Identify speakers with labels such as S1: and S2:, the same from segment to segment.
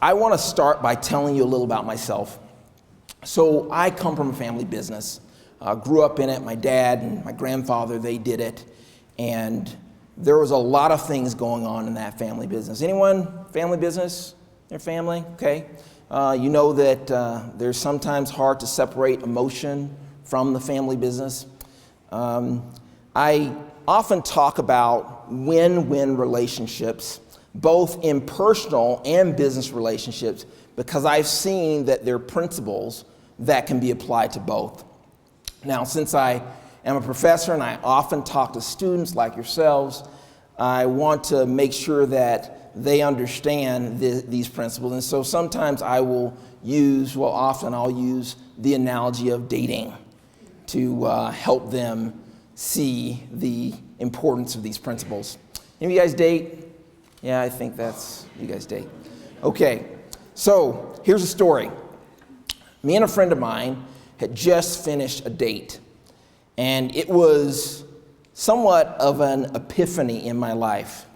S1: I want to start by telling you a little about myself. So I come from a family business. Grew up in it. My dad and my grandfather, they did it. And there was a lot of things going on in that family business. Anyone family business? Your family? Okay. You know that there's sometimes hard to separate emotion from the family business. I often talk about win-win relationships, both in personal and business relationships, because I've seen that there are principles that can be applied to both. Now, since I am a professor and I often talk to students like yourselves, I want to make sure that they understand these principles. And so sometimes I will often I'll use the analogy of dating to help them see the importance of these principles. Any of you guys date? Yeah, I think you guys date. Okay, so here's a story. Me and a friend of mine had just finished a date, and it was somewhat of an epiphany in my life.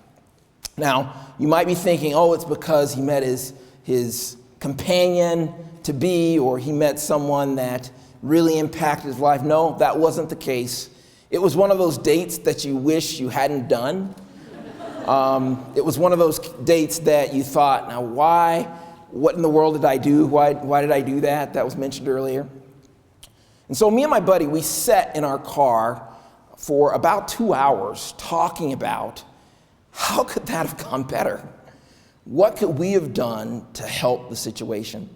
S1: Now, you might be thinking, oh, it's because he met his companion to be, or he met someone that really impacted his life. No, that wasn't the case. It was one of those dates that you wish you hadn't done. It was one of those dates that you thought, now why? What in the world did I do? Why did I do that? That was mentioned earlier. And so me and my buddy, we sat in our car for about 2 hours talking about how could that have gone better? What could we have done to help the situation?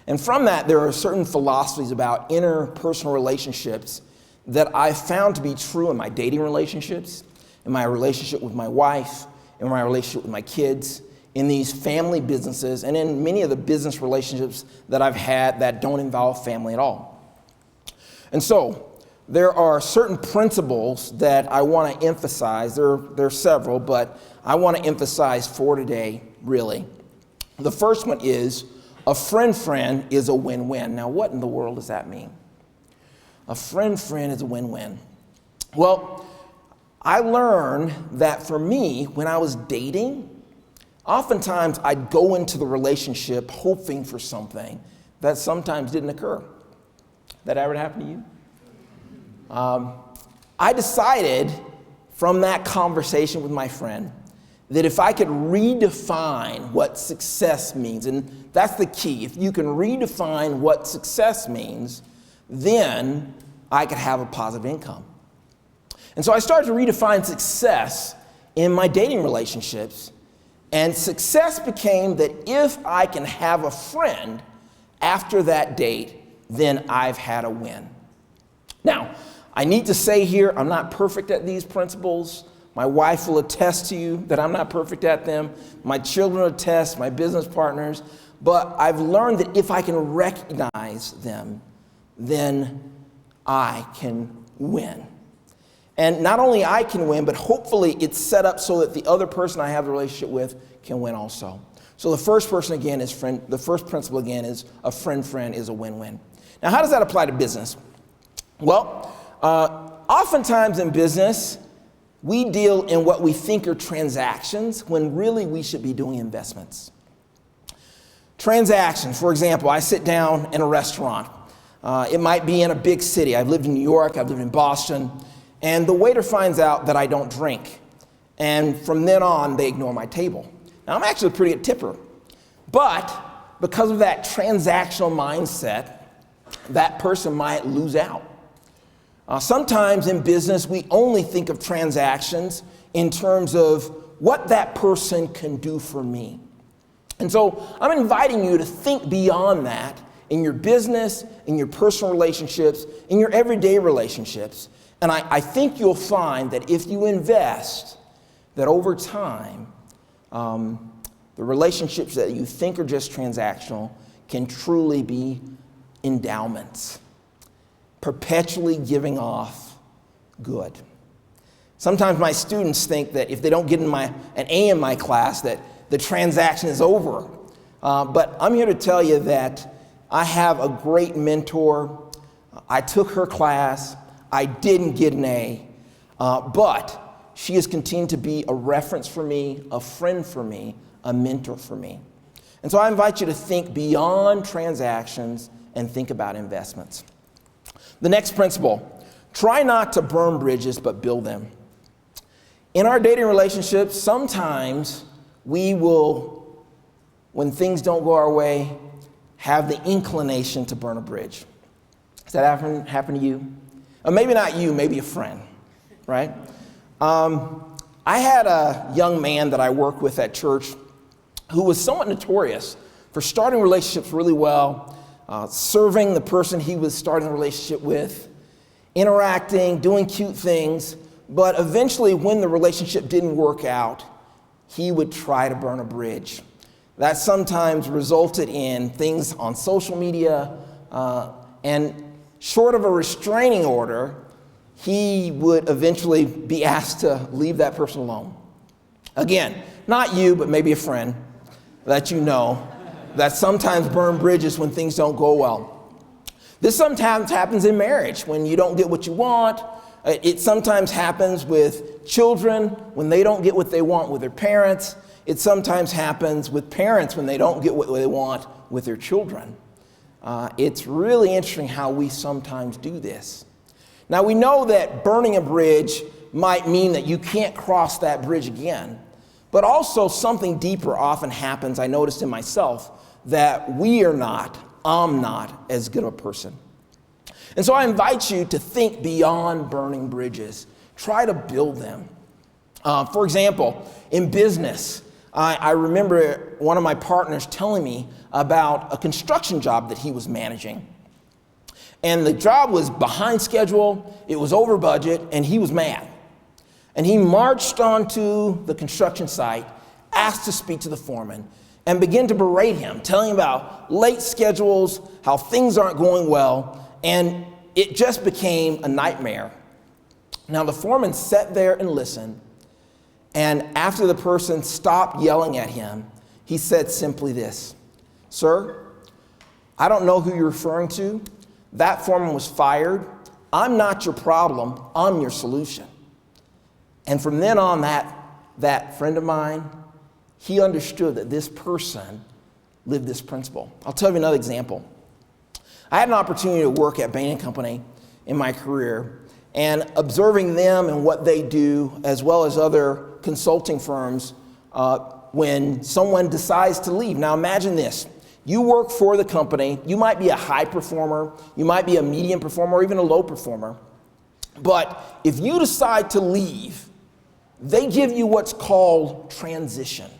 S1: And from that, there are certain philosophies about interpersonal relationships that I found to be true in my dating relationships, in my relationship with my wife, in my relationship with my kids, in these family businesses, and in many of the business relationships that I've had that don't involve family at all. And so there are certain principles that I want to emphasize. There are several, but I want to emphasize for today, really. The first one is a friend-friend is a win-win. Now, what in the world does that mean? A friend-friend is a win-win. Well, I learned that for me, when I was dating, oftentimes I'd go into the relationship hoping for something that sometimes didn't occur. That ever happened to you? I decided from that conversation with my friend that if I could redefine what success means, and that's the key, if you can redefine what success means, then I could have a positive income. And so I started to redefine success in my dating relationships, and success became that if I can have a friend after that date, then I've had a win. Now, I need to say here, I'm not perfect at these principles. My wife will attest to you that I'm not perfect at them. My children will attest, my business partners. But I've learned that if I can recognize them, then I can win. And not only I can win, but hopefully it's set up so that the other person I have the relationship with can win also. So the first person again is the first principle again is a friend-friend is a win-win. Now, how does that apply to business? Well, oftentimes in business, we deal in what we think are transactions when really we should be doing investments. Transactions, for example, I sit down in a restaurant. It might be in a big city. I've lived in New York, I've lived in Boston, and the waiter finds out that I don't drink. And from then on, they ignore my table. Now, I'm actually a pretty good tipper, but because of that transactional mindset, that person might lose out. Sometimes in business, we only think of transactions in terms of what that person can do for me. And so I'm inviting you to think beyond that in your business, in your personal relationships, in your everyday relationships. And I think you'll find that if you invest, that over time, the relationships that you think are just transactional can truly be endowments, perpetually giving off good. Sometimes my students think that if they don't get an A in my class, that the transaction is over. But I'm here to tell you that I have a great mentor. I took her class. I didn't get an A, but she has continued to be a reference for me, a friend for me, a mentor for me. And so I invite you to think beyond transactions and think about investments. The next principle, try not to burn bridges, but build them. In our dating relationships, sometimes we will, when things don't go our way, have the inclination to burn a bridge. Has that happen to you? Or maybe not you, maybe a friend, right? I had a young man that I worked with at church who was somewhat notorious for starting relationships really well, serving the person he was starting a relationship with, interacting, doing cute things, but eventually when the relationship didn't work out, he would try to burn a bridge. That sometimes resulted in things on social media, and short of a restraining order, he would eventually be asked to leave that person alone. Again, not you, but maybe a friend that you know that sometimes burn bridges when things don't go well. This sometimes happens in marriage when you don't get what you want. It sometimes happens with children when they don't get what they want with their parents. It sometimes happens with parents when they don't get what they want with their children. It's really interesting how we sometimes do this. Now, we know that burning a bridge might mean that you can't cross that bridge again, but also something deeper often happens, I noticed in myself, that I'm not as good of a person. And so I invite you to think beyond burning bridges. Try to build them. For example, in business, I remember one of my partners telling me about a construction job that he was managing. And the job was behind schedule, it was over budget, and he was mad. And he marched onto the construction site, asked to speak to the foreman, and began to berate him, telling him about late schedules, how things aren't going well, and it just became a nightmare. Now the foreman sat there and listened, and after the person stopped yelling at him, he said simply this, "Sir, I don't know who you're referring to. That foreman was fired. I'm not your problem, I'm your solution." And from then on, that friend of mine, he understood that this person lived this principle. I'll tell you another example. I had an opportunity to work at Bain Company in my career, and observing them and what they do, as well as other consulting firms, when someone decides to leave. Now imagine this. You work for the company, you might be a high performer, you might be a medium performer, or even a low performer. But if you decide to leave, they give you what's called transition,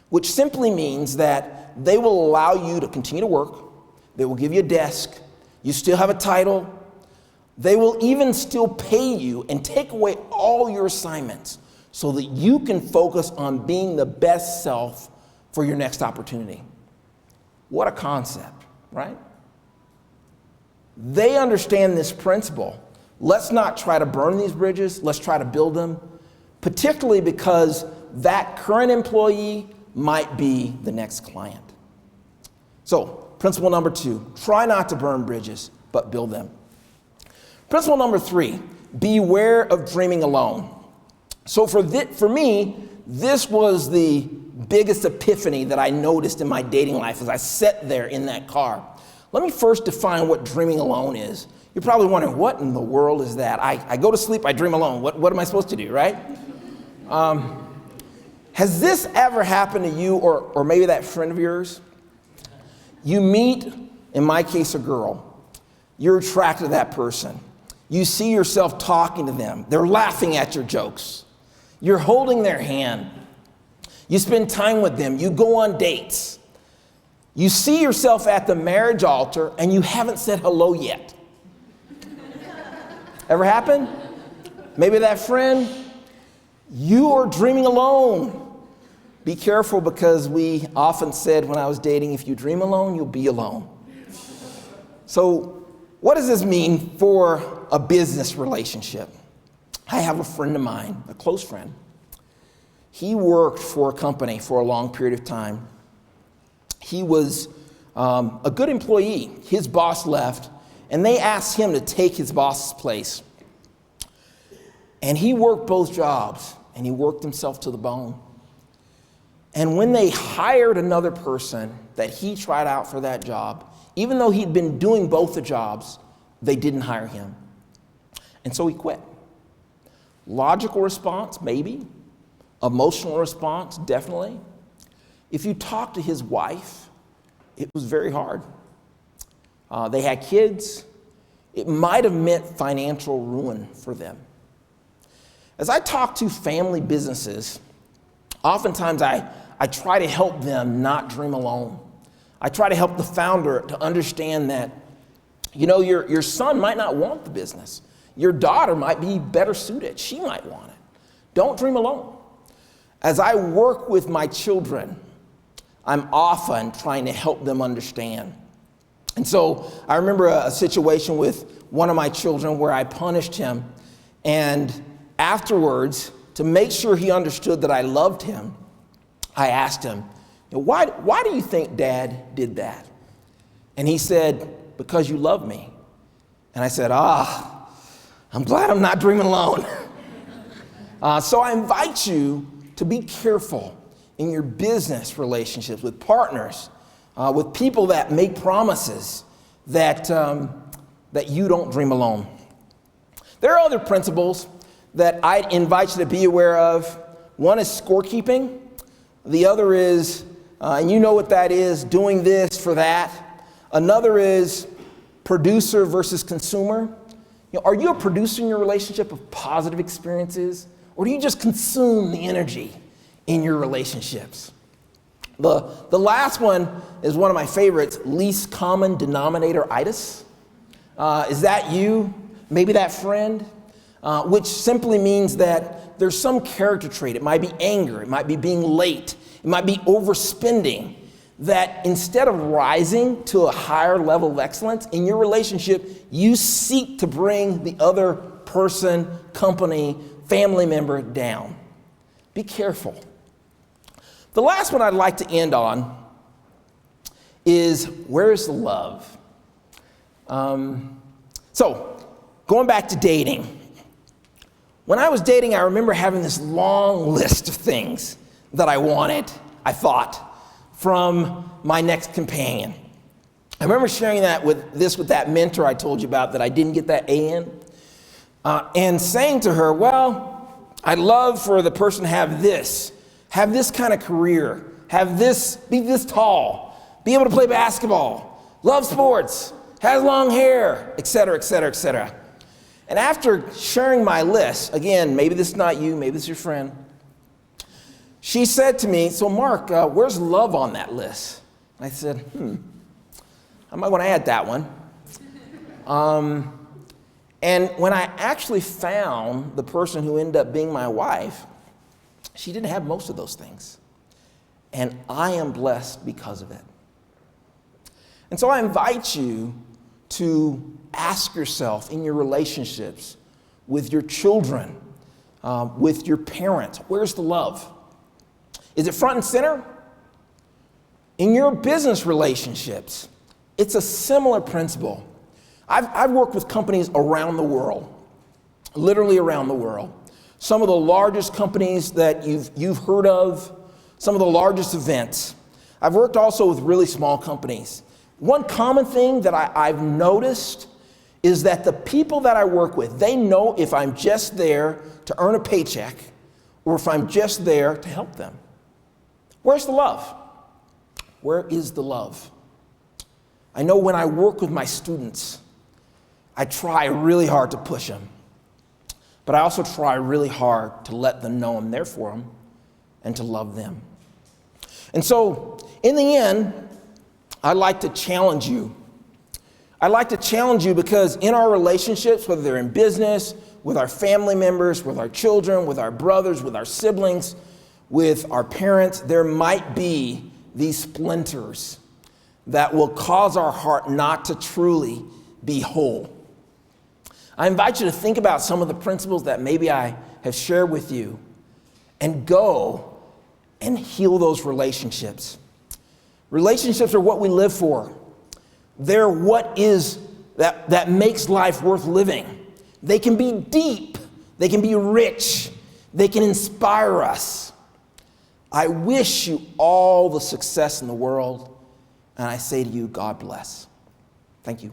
S1: which simply means that they will allow you to continue to work, they will give you a desk, you still have a title, they will even still pay you and take away all your assignments so that you can focus on being the best self for your next opportunity. What a concept, right? They understand this principle. Let's not try to burn these bridges, let's try to build them, particularly because that current employee might be the next client. So, principle number 2, try not to burn bridges, but build them. Principle number 3, beware of dreaming alone. So for me, this was the biggest epiphany that I noticed in my dating life as I sat there in that car. Let me first define what dreaming alone is. You're probably wondering, what in the world is that? I go to sleep, I dream alone. What am I supposed to do, right? Has this ever happened to you or maybe that friend of yours? You meet, in my case, a girl. You're attracted to that person. You see yourself talking to them. They're laughing at your jokes. You're holding their hand. You spend time with them. You go on dates. You see yourself at the marriage altar and you haven't said hello yet. Ever happen? Maybe that friend, you are dreaming alone. Be careful, because we often said when I was dating, if you dream alone, you'll be alone. So what does this mean for a business relationship? I have a friend of mine, a close friend. He worked for a company for a long period of time. He was a good employee. His boss left, and they asked him to take his boss's place. And he worked both jobs, and he worked himself to the bone. And when they hired another person that he tried out for that job, even though he'd been doing both the jobs, they didn't hire him. And so he quit. Logical response, maybe. Emotional response, definitely. If you talk to his wife, it was very hard. They had kids. It might have meant financial ruin for them. As I talk to family businesses, oftentimes I try to help them not dream alone. I try to help the founder to understand that, your son might not want the business. Your daughter might be better suited. She might want it. Don't dream alone. As I work with my children, I'm often trying to help them understand. And so I remember a situation with one of my children where I punished him, and afterwards, to make sure he understood that I loved him, I asked him, why do you think Dad did that? And he said, because you love me. And I said, I'm glad I'm not dreaming alone. So I invite you to be careful in your business relationships with partners, with people that make promises that you don't dream alone. There are other principles that I'd invite you to be aware of. One is scorekeeping. The other is, and you know what that is, doing this for that. Another is producer versus consumer. Are you a producer in your relationship of positive experiences, or do you just consume the energy in your relationships? The last one is one of my favorites, least common denominator-itis. Is that you? Maybe that friend? Which simply means that there's some character trait. It might be anger. It might be being late. It might be overspending. That instead of rising to a higher level of excellence in your relationship, you seek to bring the other person, company, family member down. Be careful. The last one I'd like to end on is, where's the love? So, going back to dating. When I was dating, I remember having this long list of things that I wanted, I thought, from my next companion. I remember sharing with that mentor I told you about that I didn't get that A in, and saying to her, well, I'd love for the person to have this kind of career, be this tall, be able to play basketball, love sports, has long hair, et cetera, et cetera, et cetera. And after sharing my list, again, maybe this is not you, maybe this is your friend, she said to me, so Mark, where's love on that list? I said, I might want to add that one. And when I actually found the person who ended up being my wife, she didn't have most of those things. And I am blessed because of it. And so I invite you to ask yourself in your relationships with your children, with your parents, where's the love? Is it front and center? In your business relationships, it's a similar principle. I've worked with companies around the world, literally around the world. Some of the largest companies that you've heard of, some of the largest events. I've worked also with really small companies. One common thing that I've noticed is that the people that I work with, they know if I'm just there to earn a paycheck or if I'm just there to help them. Where's the love? Where is the love? I know when I work with my students, I try really hard to push them, but I also try really hard to let them know I'm there for them and to love them. And so, in the end, I'd like to challenge you. I'd like to challenge you because in our relationships, whether they're in business, with our family members, with our children, with our brothers, with our siblings, with our parents, there might be these splinters that will cause our heart not to truly be whole. I invite you to think about some of the principles that maybe I have shared with you and go and heal those relationships. Relationships are what we live for. They're what is that makes life worth living. They can be deep. They can be rich. They can inspire us. I wish you all the success in the world, and I say to you, God bless. Thank you.